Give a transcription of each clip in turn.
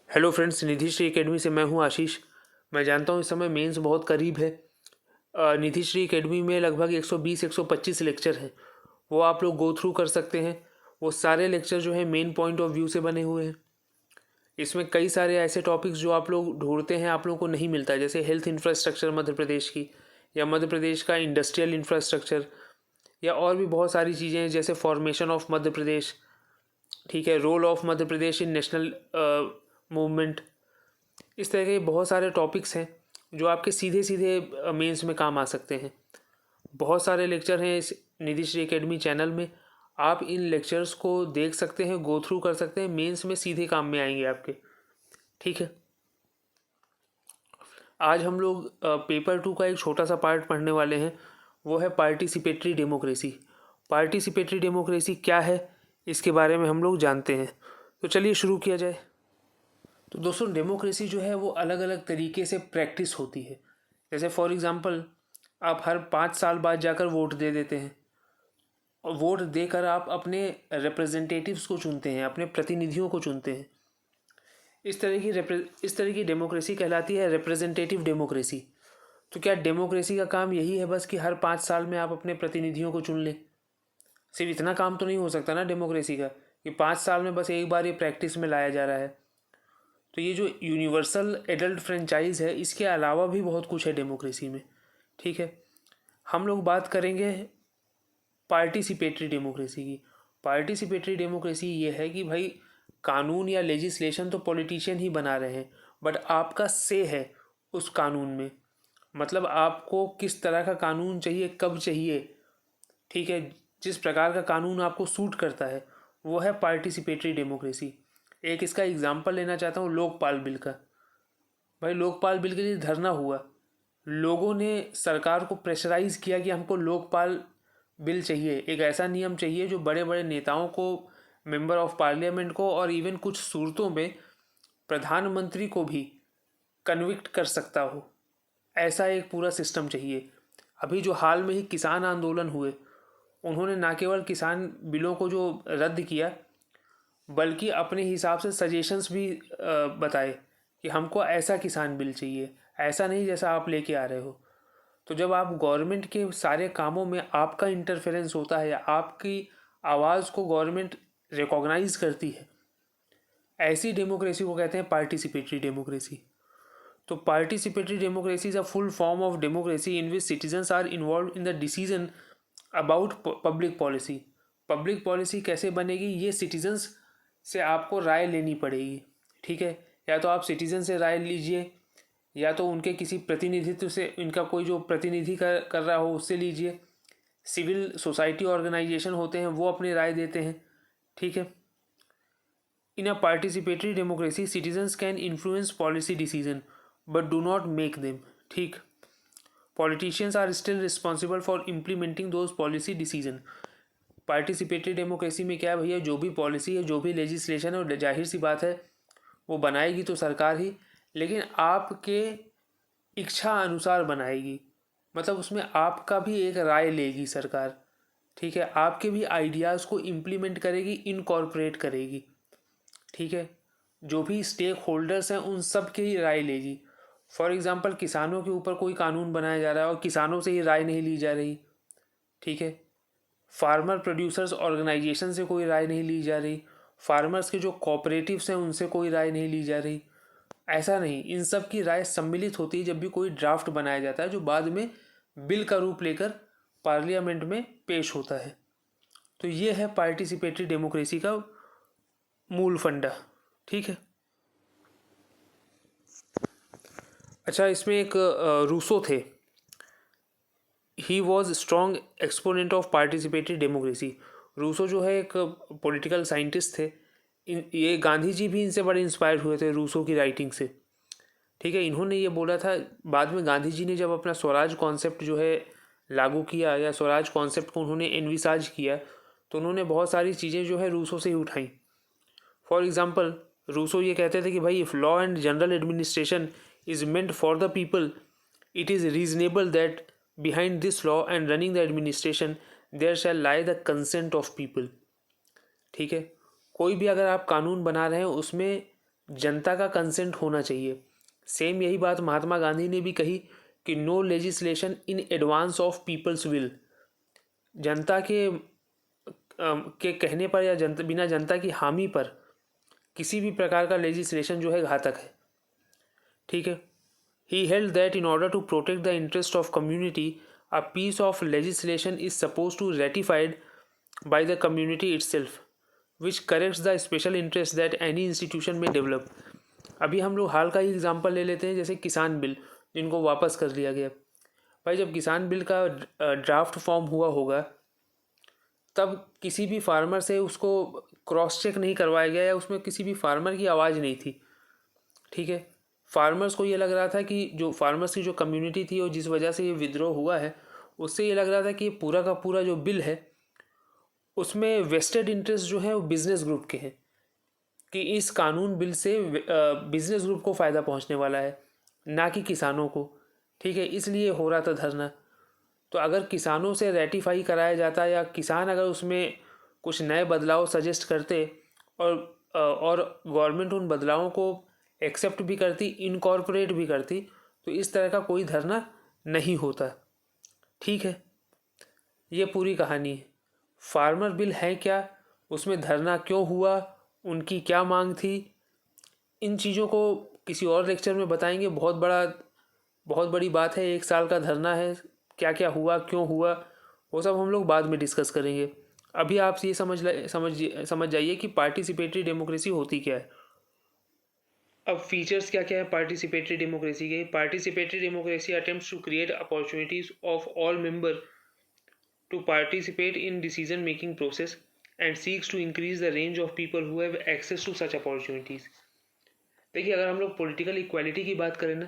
Hello friends, Nidhishree academy से मैं हूं आशीष। मैं जानता हूं इस समय मेंस बहुत करीब है। निधिश्री एकेडमी में लगभग 120-125 लेक्चर हैं। वो आप लोग गो थ्रू कर सकते हैं। वो सारे लेक्चर जो है मेन पॉइंट ऑफ व्यू से बने हुए हैं। इसमें कई सारे ऐसे टॉपिक्स जो आप लोग ढूंढते हैं आप लोगों को नहीं मिलता है, जैसे हेल्थ इंफ्रास्ट्रक्चर मध्य प्रदेश की, या मध्य प्रदेश का इंडस्ट्रियल इंफ्रास्ट्रक्चर, या और भी बहुत सारी चीज़ें हैं जैसे फॉर्मेशन ऑफ मध्य प्रदेश, ठीक है, role of Madhya Pradesh in national movement. इस तरह के बहुत सारे टॉपिक्स हैं जो आपके सीधे सीधे मेंस में काम आ सकते हैं। बहुत सारे लेक्चर हैं इस निधिश्री एकेडमी चैनल में। आप इन लेक्चर्स को देख सकते हैं, गो थ्रू कर सकते हैं, मेंस में सीधे काम में आएंगे आपके। ठीक है, आज हम लोग पेपर 2 का एक छोटा सा पार्ट पढ़ने वाले हैं। वो है पार्टिसिपेटरी डेमोक्रेसी। पार्टिसिपेटरी डेमोक्रेसी क्या है, इसके बारे में हम लोग जानते हैं। तो चलिए शुरू किया जाए। तो दोस्तों, डेमोक्रेसी जो है वो अलग अलग तरीके से प्रैक्टिस होती है। जैसे फॉर एग्ज़ाम्पल, आप हर 5 साल बाद जाकर वोट दे देते हैं, और वोट देकर आप अपने रिप्रेजेंटेटिव्स को चुनते हैं, अपने प्रतिनिधियों को चुनते हैं। इस तरह की डेमोक्रेसी कहलाती है रिप्रेजेंटेटिव डेमोक्रेसी। तो क्या डेमोक्रेसी का काम यही है बस कि हर 5 साल में आप अपने प्रतिनिधियों को चुन लें? सिर्फ इतना काम तो नहीं हो सकता ना डेमोक्रेसी का, कि 5 साल में बस एक बार ये प्रैक्टिस में लाया जा रहा है। तो ये जो यूनिवर्सल एडल्ट फ्रेंचाइज है, इसके अलावा भी बहुत कुछ है डेमोक्रेसी में। ठीक है, हम लोग बात करेंगे पार्टिसिपेटरी डेमोक्रेसी की। पार्टिसिपेटरी डेमोक्रेसी ये है कि भाई, कानून या लेजिस्लेशन तो पॉलिटिशियन ही बना रहे हैं, बट आपका से है उस कानून में। मतलब आपको किस तरह का कानून चाहिए, कब चाहिए, ठीक है, जिस प्रकार का कानून आपको सूट करता है, वो है पार्टिसिपेटरी डेमोक्रेसी। एक इसका एग्जाम्पल लेना चाहता हूँ, लोकपाल बिल का। भाई, लोकपाल बिल के लिए धरना हुआ। लोगों ने सरकार को प्रेशराइज किया कि हमको लोकपाल बिल चाहिए, एक ऐसा नियम चाहिए जो बड़े बड़े नेताओं को, मेंबर ऑफ पार्लियामेंट को, और इवन कुछ सूरतों में प्रधानमंत्री को भी कन्विक्ट कर सकता हो। ऐसा एक पूरा सिस्टम चाहिए। अभी जो हाल में ही किसान आंदोलन हुए, उन्होंने ना केवल किसान बिलों को जो रद्द किया, बल्कि अपने हिसाब से सजेशंस भी बताए कि हमको ऐसा किसान बिल चाहिए, ऐसा नहीं जैसा आप लेके आ रहे हो। तो जब आप गवर्नमेंट के सारे कामों में आपका इंटरफेरेंस होता है, या आपकी आवाज़ को गवर्नमेंट रिकॉग्नाइज करती है, ऐसी डेमोक्रेसी को कहते हैं पार्टिसिपेटरी डेमोक्रेसी। तो participatory democracy is a full form of democracy in which citizens are involve in the decision about public policy. Public policy कैसे बनेगी, ये सिटीजन्स से आपको राय लेनी पड़ेगी। ठीक है, या तो आप सिटीजन से राय लीजिए, या तो उनके किसी प्रतिनिधित्व से, इनका कोई जो प्रतिनिधि कर रहा हो उससे लीजिए। सिविल सोसाइटी ऑर्गेनाइजेशन होते हैं, वो अपनी राय देते हैं। ठीक है, in a participatory democracy citizens can influence policy decision but do not make them. ठीक, politicians are still responsible for implementing those policy decision. Participatory democracy में क्या है भैया, जो भी पॉलिसी है, जो भी लेजिस्लेशन है, जाहिर सी बात है वो बनाएगी तो सरकार ही, लेकिन आपके इच्छा अनुसार बनाएगी। मतलब उसमें आपका भी एक राय लेगी सरकार। ठीक है, आपके भी आइडियाज़ को इम्प्लीमेंट करेगी, इनकॉर्पोरेट करेगी। ठीक है, जो भी स्टेक होल्डर्स हैं उन सब की राय लेगी। फॉर एग्ज़ाम्पल, किसानों के ऊपर कोई कानून बनाया जा रहा है और किसानों से ही राय नहीं ली जा रही। ठीक है, फार्मर प्रोड्यूसर्स ऑर्गेनाइजेशन से कोई राय नहीं ली जा रही, फार्मर्स के जो कोऑपरेटिव्स हैं उनसे कोई राय नहीं ली जा रही। ऐसा नहीं, इन सब की राय सम्मिलित होती है जब भी कोई ड्राफ्ट बनाया जाता है, जो बाद में बिल का रूप लेकर पार्लियामेंट में पेश होता है। तो ये है पार्टिसिपेटरी डेमोक्रेसी का मूल फंडा। ठीक है, अच्छा, इसमें एक रूसो थे। He was strong exponent of participatory democracy. Rousseau जो है एक पॉलिटिकल साइंटिस्ट थे। ये गांधी जी भी इनसे बड़े इंस्पायर हुए थे रूसो की राइटिंग से। ठीक है, इन्होंने ये बोला था, बाद में गांधी जी ने जब अपना स्वराज कॉन्सेप्ट जो है लागू किया, या स्वराज कॉन्सेप्ट को उन्होंने एनविसाज किया, तो उन्होंने बहुत सारी चीज़ें जो है रूसो से ही उठाई। फॉर एग्जाम्पल, रूसो ये कहते थे कि भाई, if law and general administration is meant for the people, it is reasonable that behind this law and running the administration there shall lie the consent of people. ठीक है, कोई भी अगर आप कानून बना रहे हैं, उसमें जनता का कंसेंट होना चाहिए। सेम यही बात महात्मा गांधी ने भी कही कि no legislation in advance of people's will. जनता के कहने पर या बिना जनता की हामी पर किसी भी प्रकार का लेजिस्लेशन जो है घातक है। ठीक है। He held that in order to protect the interest of community a piece of legislation is suppose to ratified by the community itself which corrects the special interest that any institution may develop. अभी हम लोग हाल का ही example ले लेते हैं, जैसे किसान bill जिनको वापस कर लिया गया। भाई जब किसान बिल का ड्राफ्ट फॉर्म हुआ होगा तब किसी भी फार्मर से उसको क्रॉस चेक नहीं करवाया गया या उसमें किसी भी फार्मर की आवाज़ नहीं थी। ठीक है। फार्मर्स को ये लग रहा था कि जो फार्मर्स की जो कम्युनिटी थी और जिस वजह से ये विद्रोह हुआ है उससे ये लग रहा था कि ये पूरा का पूरा जो बिल है उसमें वेस्टेड इंटरेस्ट जो है वो बिजनेस ग्रुप के हैं, कि इस कानून बिल से बिजनेस ग्रुप को फ़ायदा पहुंचने वाला है, ना कि किसानों को। ठीक है। इसलिए हो रहा था धरना। तो अगर किसानों से रेटिफाई कराया जाता या किसान अगर उसमें कुछ नए बदलाव सजेस्ट करते और गवर्नमेंट उन बदलावों को एक्सेप्ट भी करती, इनकॉर्पोरेट भी करती, तो इस तरह का कोई धरना नहीं होता। ठीक है। ये पूरी कहानी है। फार्मर बिल है क्या, उसमें धरना क्यों हुआ, उनकी क्या मांग थी, इन चीज़ों को किसी और लेक्चर में बताएंगे। बहुत बड़ी बात है, 1 साल का धरना है, क्या क्या हुआ, क्यों हुआ, वो सब हम लोग बाद में डिस्कस करेंगे। अभी आप ये समझ जाइए कि पार्टिसिपेटरी डेमोक्रेसी होती क्या है। अब फीचर्स क्या क्या है पार्टिसिपेटरी डेमोक्रेसी के। Participatory democracy attempts to create opportunities of all member to participate in decision making process and seeks to increase the range of people who have access to such opportunities। देखिए अगर हम लोग political equality की बात करें ना,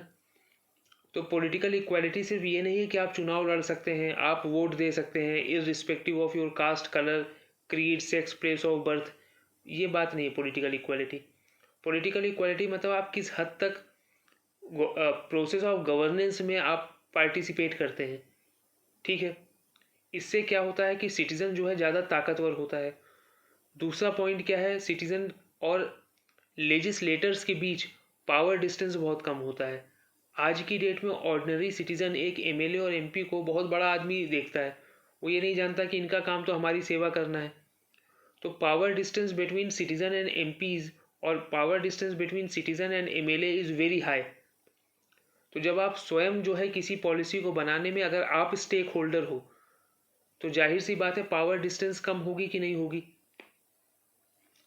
तो political equality सिर्फ ये नहीं है कि आप चुनाव लड़ सकते हैं, आप वोट दे सकते हैं irrespective of your cast, colour, creed, sex, place of birth. ये बात नहीं है पॉलिटिकल इक्वालिटी। पॉलिटिकल इक्वालिटी मतलब आप किस हद तक प्रोसेस ऑफ गवर्नेंस में आप पार्टिसिपेट करते हैं। ठीक है। इससे क्या होता है कि सिटीज़न जो है ज़्यादा ताकतवर होता है। दूसरा पॉइंट क्या है, सिटीज़न और लेजिस्लेटर्स के बीच पावर डिस्टेंस बहुत कम होता है। आज की डेट में ऑर्डिनरी सिटीज़न एक एमएलए और एमपी को बहुत बड़ा आदमी देखता है, वो ये नहीं जानता कि इनका काम तो हमारी सेवा करना है। तो power distance between citizen and MPs और power distance between citizen and MLA is very high. तो जब आप स्वयं जो है किसी पॉलिसी को बनाने में अगर आप स्टेक होल्डर हो तो जाहिर सी बात है पावर डिस्टेंस कम होगी कि नहीं होगी।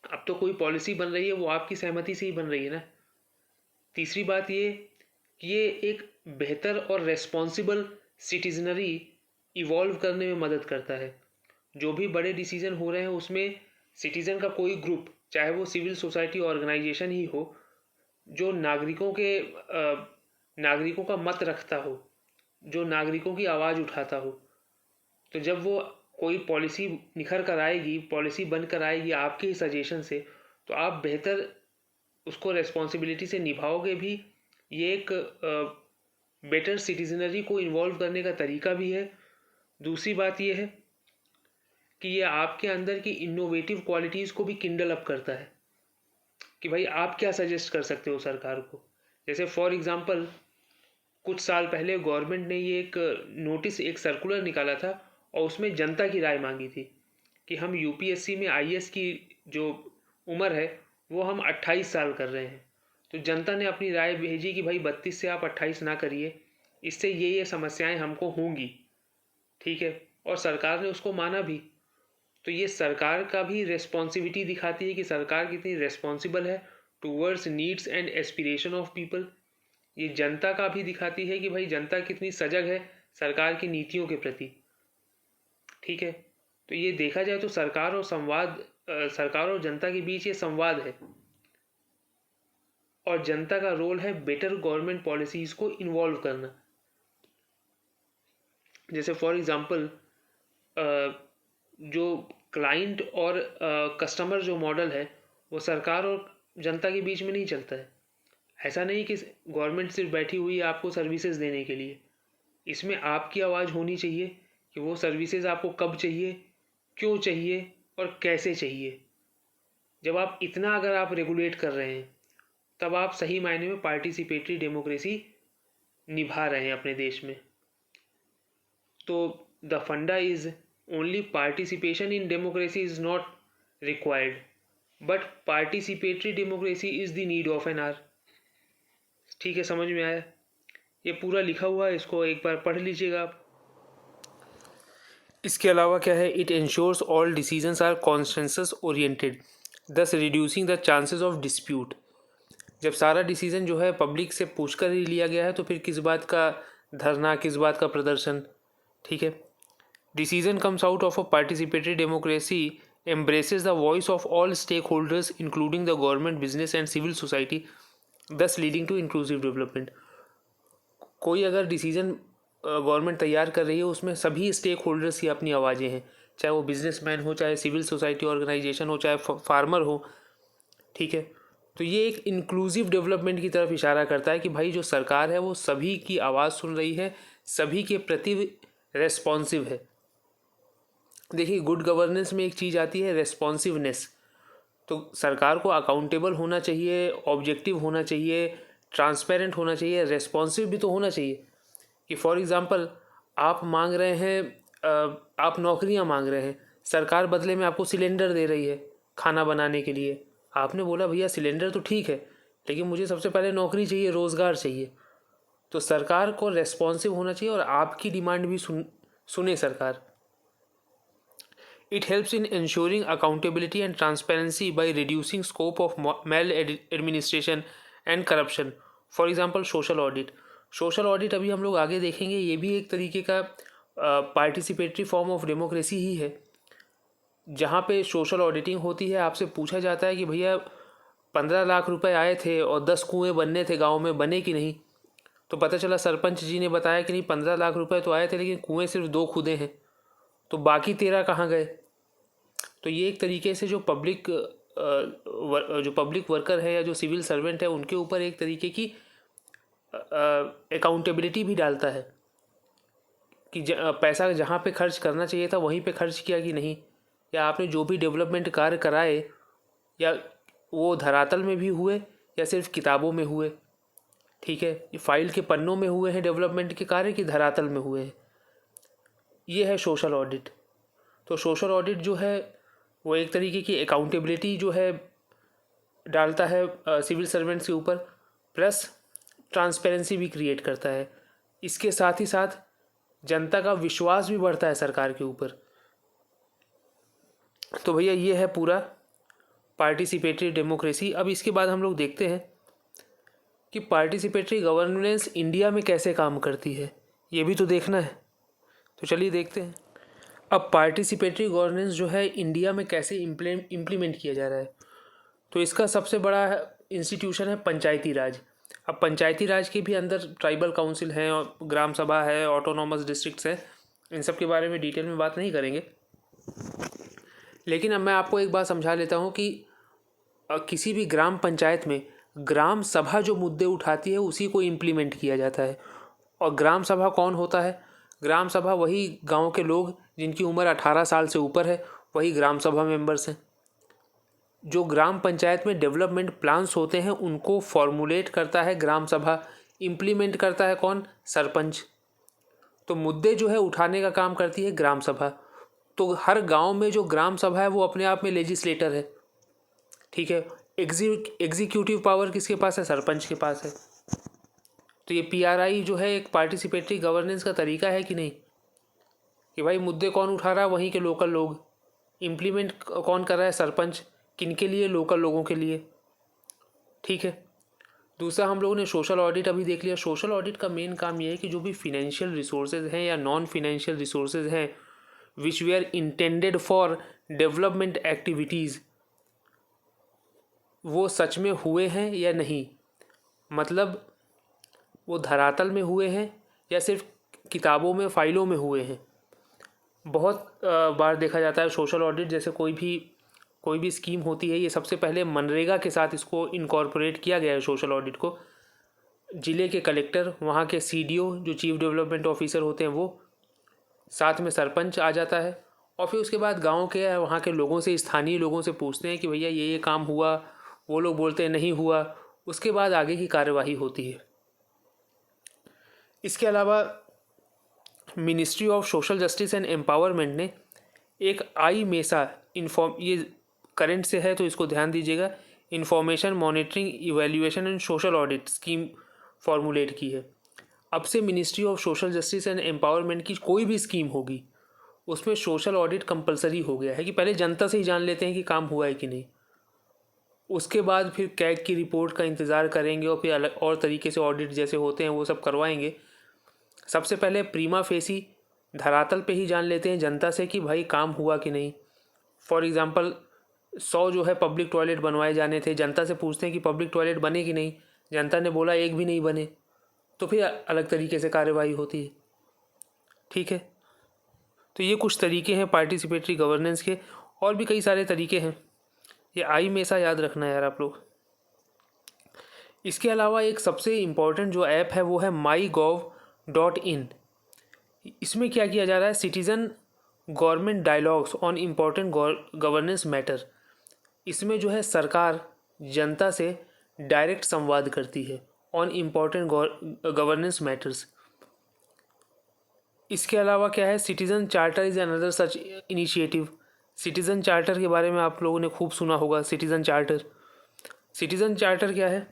अब तो कोई पॉलिसी बन रही है वो आपकी सहमति से ही बन रही है ना। तीसरी बात ये कि ये एक बेहतर और रेस्पॉन्सिबल सिटीजनरी इवॉल्व करने में मदद करता है। जो भी बड़े डिसीजन हो रहे हैं उसमें सिटीजन का कोई ग्रुप, चाहे वो सिविल सोसाइटी ऑर्गेनाइजेशन ही हो, जो नागरिकों का मत रखता हो, जो नागरिकों की आवाज़ उठाता हो, तो जब वो कोई पॉलिसी निखर कर आएगी, पॉलिसी बन कर आएगी आपके ही सजेशन से, तो आप बेहतर उसको रेस्पॉन्सिबिलिटी से निभाओगे भी। ये एक बेटर सिटीजनरी को इन्वॉल्व करने का तरीका भी है। दूसरी बात ये है कि ये आपके अंदर की इनोवेटिव क्वालिटीज़ को भी किंडल अप करता है कि भाई आप क्या सजेस्ट कर सकते हो सरकार को। जैसे फॉर एग्जांपल कुछ साल पहले गवर्नमेंट ने ये एक नोटिस, एक सर्कुलर निकाला था और उसमें जनता की राय मांगी थी कि हम यूपीएससी में आईएएस की जो उम्र है वो हम 28 साल कर रहे हैं। तो जनता ने अपनी राय भेजी कि भाई 32 से आप 28 ना करिए, इससे ये समस्याएं हमको होंगी। ठीक है। और सरकार ने उसको माना भी। तो ये सरकार का भी रेस्पॉन्सिबिलिटी दिखाती है कि सरकार कितनी रेस्पॉन्सिबल है towards needs and aspiration of people. ये जनता का भी दिखाती है कि भाई जनता कितनी सजग है सरकार की नीतियों के प्रति। ठीक है। तो ये देखा जाए तो सरकार और जनता के बीच ये संवाद है और जनता का रोल है बेटर गवर्नमेंट पॉलिसीज को इन्वॉल्व करना। जैसे फॉर एग्जांपल जो क्लाइंट और कस्टमर जो मॉडल है वो सरकार और जनता के बीच में नहीं चलता है। ऐसा नहीं कि गवर्नमेंट सिर्फ बैठी हुई है आपको सर्विसेज देने के लिए। इसमें आपकी आवाज़ होनी चाहिए कि वो सर्विसेज आपको कब चाहिए, क्यों चाहिए और कैसे चाहिए। जब आप इतना अगर आप रेगुलेट कर रहे हैं तब आप सही मायने में पार्टिसिपेटरी डेमोक्रेसी निभा रहे हैं अपने देश में। तो द फंडा is only participation in democracy is not required, but participatory democracy is the need of an hour. ठीक है, समझ में आया? ये पूरा लिखा हुआ है, इसको एक बार पढ़ लीजिएगा आप। इसके अलावा क्या है, it ensures all decisions are consensus oriented thus reducing the chances of dispute. जब सारा डिसीजन जो है पब्लिक से पूछकर ही लिया गया है तो फिर किस बात का धरना, किस बात का प्रदर्शन। ठीक है, decision comes out of a participatory democracy embraces the voice of all stakeholders including the government, business and civil society, thus leading to inclusive development। कोई अगर डिसीजन गवर्नमेंट तैयार कर रही है उसमें सभी स्टेक होल्डर्स की अपनी आवाज़ें हैं, चाहे वो बिजनेसमैन हो, चाहे सिविल सोसाइटी ऑर्गेनाइजेशन हो, चाहे फार्मर हो। ठीक है, तो ये एक इंक्लूसिव डेवलपमेंट की तरफ इशारा करता है कि भाई जो सरकार है वो सभी की आवाज़ सुन रही है, सभी के प्रति रेस्पॉन्सिव है। देखिए, गुड गवर्नेंस में एक चीज़ आती है रेस्पॉन्सिवनेस। तो सरकार को अकाउंटेबल होना चाहिए, ऑब्जेक्टिव होना चाहिए, ट्रांसपेरेंट होना चाहिए, रेस्पॉन्सिव भी तो होना चाहिए। कि फॉर एग्ज़ाम्पल आप मांग रहे हैं, आप नौकरियां मांग रहे हैं, सरकार बदले में आपको सिलेंडर दे रही है खाना बनाने के लिए। आपने बोला भैया सिलेंडर तो ठीक है, लेकिन मुझे सबसे पहले नौकरी चाहिए, रोज़गार चाहिए। तो सरकार को रेस्पॉन्सिव होना चाहिए और आपकी डिमांड भी सुने सरकार। It helps in ensuring accountability and transparency by reducing scope of maladministration and corruption. For example, social audit. Social audit अभी हम लोग आगे देखेंगे, ये भी एक तरीके का पार्टिसिपेटरी फॉर्म ऑफ डेमोक्रेसी ही है, जहाँ पे सोशल ऑडिटिंग होती है। आपसे पूछा जाता है कि भैया 15 लाख रुपए आए थे और 10 कुएँ बनने थे गांव में, बने कि नहीं? तो पता चला सरपंच जी ने बताया कि नहीं, 15 लाख रुपए तो आए थे लेकिन कुएँ सिर्फ 2 खुदे हैं, तो बाकी 13 कहाँ गए? तो ये एक तरीके से जो पब्लिक वर्कर है या जो सिविल सर्वेंट है उनके ऊपर एक तरीके की अकाउंटेबिलिटी भी डालता है कि पैसा जहाँ पे खर्च करना चाहिए था वहीं पे खर्च किया कि नहीं, या आपने जो भी डेवलपमेंट कार्य कराए या वो धरातल में भी हुए या सिर्फ किताबों में हुए। ठीक है, ये फाइल के पन्नों में हुए हैं डेवलपमेंट के कार्य कि धरातल में हुए हैं। ये है सोशल ऑडिट। तो सोशल ऑडिट जो है वो एक तरीके की अकाउंटेबिलिटी जो है डालता है सिविल सर्वेंट्स के ऊपर, प्लस ट्रांसपेरेंसी भी क्रिएट करता है। इसके साथ ही साथ जनता का विश्वास भी बढ़ता है सरकार के ऊपर। तो भैया ये है पूरा पार्टिसिपेटरी डेमोक्रेसी। अब इसके बाद हम लोग देखते हैं कि पार्टिसिपेटरी गवर्नेंस इंडिया में कैसे काम करती है, ये भी तो देखना है। तो चलिए देखते हैं अब पार्टिसिपेटरी गवर्नेंस जो है इंडिया में कैसे इम्प्लीमेंट किया जा रहा है। तो इसका सबसे बड़ा इंस्टीट्यूशन है पंचायती राज। अब पंचायती राज के भी अंदर ट्राइबल काउंसिल हैं और ग्राम सभा है, ऑटोनॉमस डिस्ट्रिक्ट्स हैं। इन सब के बारे में डिटेल में बात नहीं करेंगे, लेकिन अब मैं आपको एक बात समझा लेता हूँ कि किसी भी ग्राम पंचायत में ग्राम सभा जो मुद्दे उठाती है उसी को इम्प्लीमेंट किया जाता है। और ग्राम सभा कौन होता है? ग्राम सभा वही गांव के लोग जिनकी उम्र 18 साल से ऊपर है, वही ग्राम सभा मेंबर्स हैं। जो ग्राम पंचायत में डेवलपमेंट प्लान्स होते हैं उनको फॉर्मुलेट करता है ग्राम सभा, इम्प्लीमेंट करता है कौन? सरपंच। तो मुद्दे जो है उठाने का काम करती है ग्राम सभा। तो हर गांव में जो ग्राम सभा है वो अपने आप में लेजिस्लेटर है। ठीक है, एग्जीक्यूटिव पावर किसके पास है? सरपंच के पास है। तो ये PRI जो है एक पार्टिसिपेटरी गवर्नेंस का तरीका है कि नहीं, कि भाई मुद्दे कौन उठा रहा है? वहीं के लोकल लोग। इम्प्लीमेंट कौन कर रहा है? सरपंच। किनके लिए? लोकल लोगों के लिए। ठीक है, दूसरा हम लोगों ने सोशल ऑडिट अभी देख लिया। सोशल ऑडिट का मेन काम ये है कि जो भी फिनेंशियल रिसोर्सेज हैं या नॉन फिनेंशियल रिसोर्सेज हैं which we are intended for development activities, वो सच में हुए हैं या नहीं। मतलब वो धरातल में हुए हैं या सिर्फ किताबों में, फाइलों में हुए हैं। बहुत बार देखा जाता है सोशल ऑडिट, जैसे कोई भी स्कीम होती है, ये सबसे पहले मनरेगा के साथ इसको इनकॉर्पोरेट किया गया है सोशल ऑडिट को। ज़िले के कलेक्टर, वहाँ के CDO जो चीफ डेवलपमेंट ऑफिसर होते हैं वो, साथ में सरपंच आ जाता है, और फिर उसके बाद गांव के वहाँ के लोगों से, स्थानीय लोगों से पूछते हैं कि भैया ये काम हुआ। वो लोग बोलते हैं नहीं हुआ। उसके बाद आगे की कार्यवाही होती है। इसके अलावा ministry of social justice and empowerment ने एक आई मेसा ये करंट से है तो इसको ध्यान दीजिएगा, information monitoring evaluation and social audit scheme formulate की है। अब से ministry of social justice and empowerment की कोई भी स्कीम होगी उसमें सोशल ऑडिट कंपलसरी हो गया है कि पहले जनता से ही जान लेते हैं कि काम हुआ है कि नहीं, उसके बाद फिर कैग की रिपोर्ट का इंतज़ार करेंगे और फिर अलग और तरीके से ऑडिट जैसे होते हैं वो सब करवाएंगे। सबसे पहले प्रीमा फेसी धरातल पे ही जान लेते हैं जनता से कि भाई काम हुआ कि नहीं। फॉर एग्ज़ाम्पल 100 जो है पब्लिक टॉयलेट बनवाए जाने थे, जनता से पूछते हैं कि पब्लिक टॉयलेट बने कि नहीं, जनता ने बोला एक भी नहीं बने, तो फिर अलग तरीके से कार्रवाई होती है। ठीक है, तो ये कुछ तरीके हैं पार्टिसिपेटरी गवर्नेंस के, और भी कई सारे तरीके हैं, ये आई में ऐसा याद रखना यार आप लोग। इसके अलावा एक सबसे इम्पॉर्टेंट जो ऐप है वो है mygov.in। इसमें क्या किया जा रहा है, citizen government dialogues on important governance matter. इसमें जो है सरकार जनता से डायरेक्ट संवाद करती है ऑन इम्पॉर्टेंट गवर्नेंस मैटर्स। इसके अलावा क्या है, citizen charter is another such initiative. Citizen charter के बारे में आप लोगों ने खूब सुना होगा। सिटीज़न चार्टर क्या है?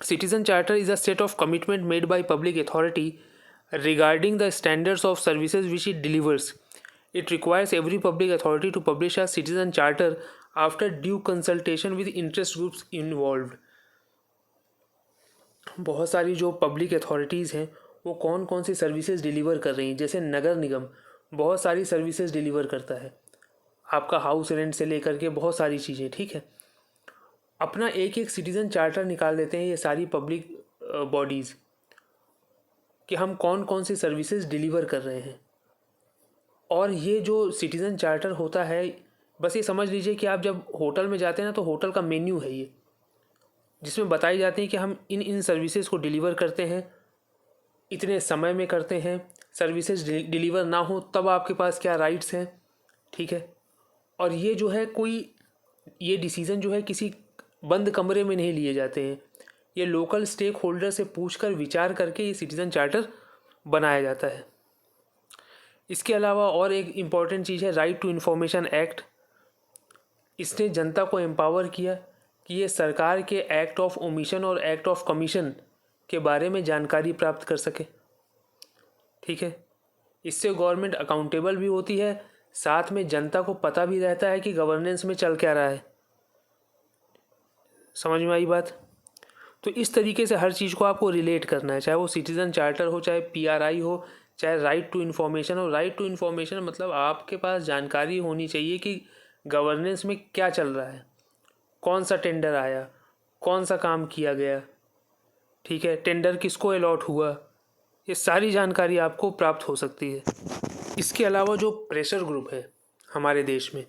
Citizen charter is a set of commitment made by public authority regarding the standards of services which it delivers. It requires every public authority to publish a citizen charter after due consultation with interest groups involved. बहुत सारी जो public authorities हैं वो कौन कौन सी services deliver कर रही हैं, जैसे नगर निगम बहुत सारी सर्विसेज डिलीवर करता है, आपका हाउस रेंट से लेकर के बहुत सारी चीज़ें। ठीक है, अपना एक एक सिटीज़न चार्टर निकाल देते हैं ये सारी पब्लिक बॉडीज़ कि हम कौन कौन सी सर्विसेज डिलीवर कर रहे हैं। और ये जो सिटीज़न चार्टर होता है, बस ये समझ लीजिए कि आप जब होटल में जाते हैं ना तो होटल का मेन्यू है ये, जिसमें बताई जाती है कि हम इन इन सर्विसेज को डिलीवर करते हैं, इतने समय में करते हैं, सर्विसेज डिलीवर ना हो तब आपके पास क्या राइट्स हैं। ठीक है, और ये जो है ये डिसीज़न जो है किसी बंद कमरे में नहीं लिए जाते हैं, ये लोकल स्टेक होल्डर से पूछकर विचार करके ये सिटीज़न चार्टर बनाया जाता है। इसके अलावा और एक इम्पॉर्टेंट चीज़ है राइट टू इन्फॉर्मेशन एक्ट। इसने जनता को एम्पावर किया कि ये सरकार के एक्ट ऑफ ओमिशन और एक्ट ऑफ कमीशन के बारे में जानकारी प्राप्त कर सके। ठीक है, इससे गवर्नमेंट अकाउंटेबल भी होती है, साथ में जनता को पता भी रहता है कि गवर्नेंस में चल क्या रहा है। समझ में आई बात? तो इस तरीके से हर चीज़ को आपको रिलेट करना है, चाहे वो सिटीज़न चार्टर हो, चाहे पीआरआई हो, चाहे राइट टू इन्फॉर्मेशन हो। राइट टू इन्फॉर्मेशन मतलब आपके पास जानकारी होनी चाहिए कि गवर्नेंस में क्या चल रहा है, कौन सा टेंडर आया, कौन सा काम किया गया, ठीक है, टेंडर किसको अलॉट हुआ, ये सारी जानकारी आपको प्राप्त हो सकती है। इसके अलावा जो प्रेशर ग्रुप है हमारे देश में,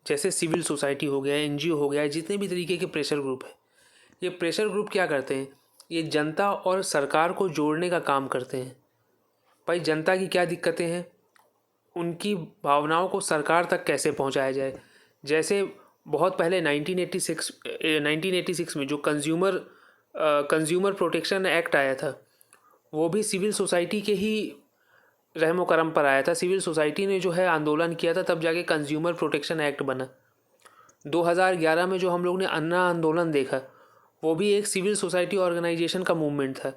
जैसे सिविल सोसाइटी हो गया, एनजीओ हो गया, जितने भी तरीके के प्रेशर ग्रुप है, ये प्रेशर ग्रुप क्या करते हैं, ये जनता और सरकार को जोड़ने का काम करते हैं। भाई जनता की क्या दिक्कतें हैं, उनकी भावनाओं को सरकार तक कैसे पहुंचाया जाए। जैसे बहुत पहले 1986 में जो कंज्यूमर प्रोटेक्शन एक्ट आया था, वो भी सिविल सोसाइटी के ही रहमो करम पर आया था। सिविल सोसाइटी ने जो है आंदोलन किया था, तब जाके कंज्यूमर प्रोटेक्शन एक्ट बना। 2011 में जो हम लोग ने अन्ना आंदोलन देखा, वो भी एक सिविल सोसाइटी ऑर्गेनाइजेशन का मूवमेंट था,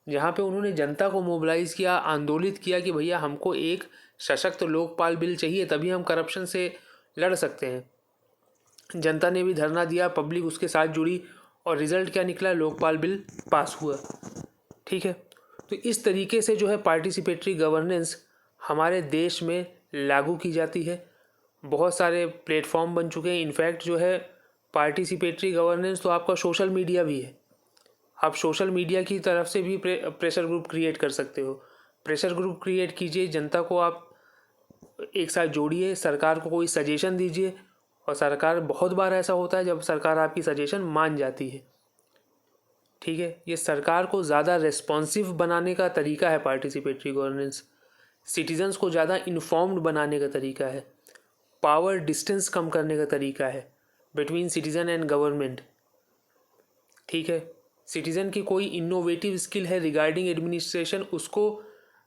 जहाँ पे उन्होंने जनता को मोबिलाइज़ किया, आंदोलित किया कि भैया हमको एक सशक्त लोकपाल बिल चाहिए, तभी हम करप्शन से लड़ सकते हैं। जनता ने भी धरना दिया, पब्लिक उसके साथ जुड़ी, और रिज़ल्ट क्या निकला, लोकपाल बिल पास हुआ। ठीक है, तो इस तरीके से जो है पार्टिसिपेटरी गवर्नेंस हमारे देश में लागू की जाती है। बहुत सारे प्लेटफॉर्म बन चुके हैं। इनफैक्ट जो है पार्टिसिपेटरी गवर्नेंस तो आपका सोशल मीडिया भी है। आप सोशल मीडिया की तरफ से भी प्रेशर ग्रुप क्रिएट कर सकते हो। प्रेशर ग्रुप क्रिएट कीजिए, जनता को आप एक साथ जोड़िए, सरकार को कोई सजेशन दीजिए, और सरकार, बहुत बार ऐसा होता है जब सरकार आपकी सजेशन मान जाती है। ठीक है, ये सरकार को ज़्यादा रेस्पॉन्सिव बनाने का तरीका है पार्टिसिपेटरी गवर्नेंस, सिटीजन्स को ज़्यादा इन्फॉर्म्ड बनाने का तरीका है, पावर डिस्टेंस कम करने का तरीका है बिटवीन सिटीज़न एंड गवर्नमेंट। ठीक है, सिटीज़न की कोई इनोवेटिव स्किल है रिगार्डिंग एडमिनिस्ट्रेशन, उसको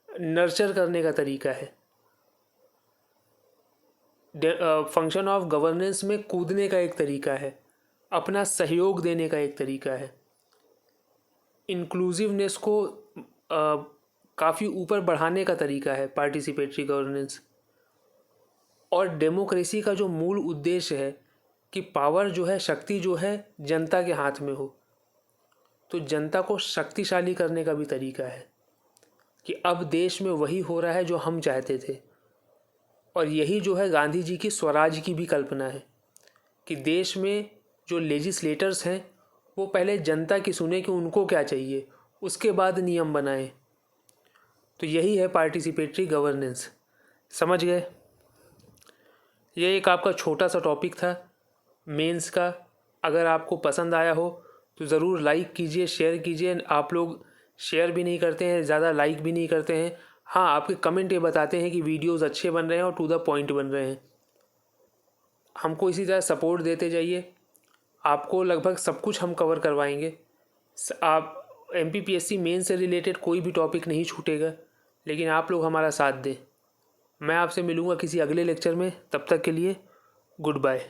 नर्चर करने का तरीका है। फंक्शन ऑफ गवर्नेंस में कूदने का एक तरीका है, अपना सहयोग देने का एक तरीका है, इंक्लूसिवनेस को काफ़ी ऊपर बढ़ाने का तरीका है पार्टिसिपेटरी गवर्नेंस। और डेमोक्रेसी का जो मूल उद्देश्य है कि पावर जो है, शक्ति जो है जनता के हाथ में हो, तो जनता को शक्तिशाली करने का भी तरीका है कि अब देश में वही हो रहा है जो हम चाहते थे। और यही जो है गांधी जी की स्वराज की भी कल्पना है कि देश में जो लेजिस्लेटर्स हैं वो पहले जनता की सुने कि उनको क्या चाहिए, उसके बाद नियम बनाएं। तो यही है पार्टिसिपेटरी गवर्नेंस। समझ गए? ये एक आपका छोटा सा टॉपिक था मेंस का। अगर आपको पसंद आया हो तो ज़रूर लाइक कीजिए, शेयर कीजिए। आप लोग शेयर भी नहीं करते हैं, ज़्यादा लाइक भी नहीं करते हैं। हाँ, आपके कमेंट ये बताते हैं कि वीडियोस अच्छे बन रहे हैं और टू द पॉइंट बन रहे हैं। हमको इसी तरह सपोर्ट देते जाइए, आपको लगभग सब कुछ हम कवर करवाएंगे। आप MPPSC मेन से रिलेटेड कोई भी टॉपिक नहीं छूटेगा, लेकिन आप लोग हमारा साथ दें। मैं आपसे मिलूँगा किसी अगले लेक्चर में, तब तक के लिए गुड बाय।